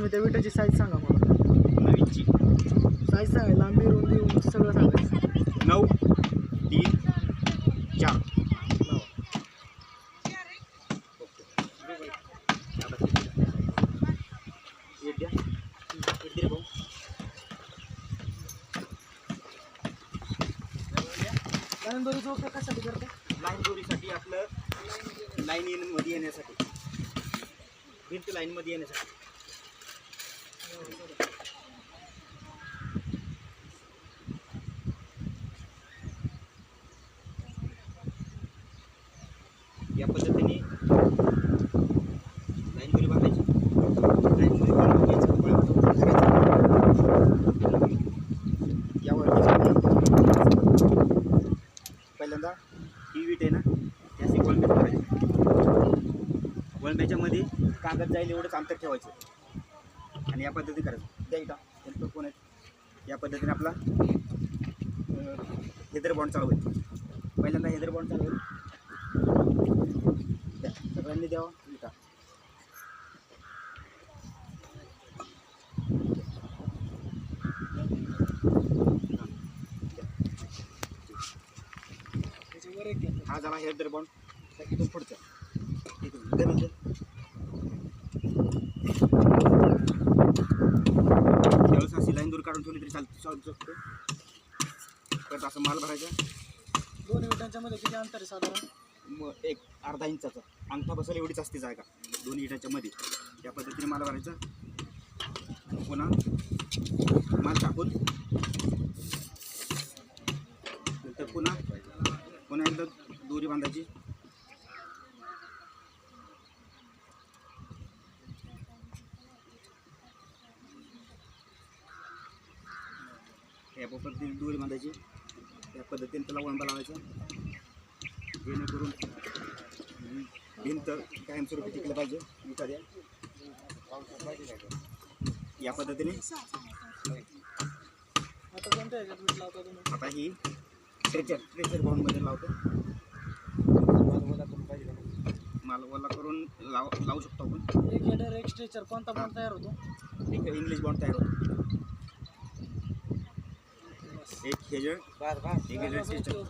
तुम्ही त्या विटाची साईज सांगा मला. नवीनची साईज सांगा, लांबी रुंदी उंची सगळं सांगायचं. 9, 3, 4. लाईन दोरीचा उपयोग कशासाठी करता? लाईन दोरीसाठी आपलं लाईन मध्ये येण्यासाठी, भिंत लाईनमध्ये येण्यासाठी. या पद्धतीने लाईन दोरी बांधायची. लाईन दोरी यावर पहिल्यांदा ही वीट आहे ना, त्याची वळंब्यात करायची. वळंब्याच्यामध्ये कागद जाईल एवढंच अंतर ठेवायचं आणि या पद्धतीने करायचं. द्या इटा त्यांचं कोण आहे. या पद्धतीने आपला हेदर बॉन्ड चालू होईल. पहिल्यांदा हेदर बॉन्ड चालू होईल. द्या सगळ्यांनी द्यावा इटा. हा झाला हेदर बॉन्ड. इथून पुढचं इथून गणित त्यावेळेस अशी लाईन दूर काढून ठेवली तरी चालू शकतो. परत असं माल भरायचा. दोन्ही विटांच्या मध्ये किती अंतर आहे साधारण? मग एक अर्धा इंचाचा अंगठा बसायला एवढीच असते जागा दोन्ही विटांच्या मध्ये. या पद्धतीने माल भरायचा. पुन्हा माल टाकून नंतर पुन्हा एकदा दोरी बांधायची. या पद्धतीने दोरी बांधायची. त्या पद्धतीने त्याला वळंबा लावायचा, जेणेकरून भिंत कायमस्वरूपी टिकलं पाहिजे. एखाद्या या पद्धतीने आता कोणत्या ह्याच्यात वीट लावता तुम्ही? आता ही ट्रेचर बॉन्डमध्ये लावतो. माल ओला करून लावू शकतो आपण. एक हेडर एक स्ट्रेचर कोणता बॉन्ड तयार होतो? एक इंग्लिश बॉन्ड तयार होतो. एक हेडर एक हेडर स्ट्रेचर.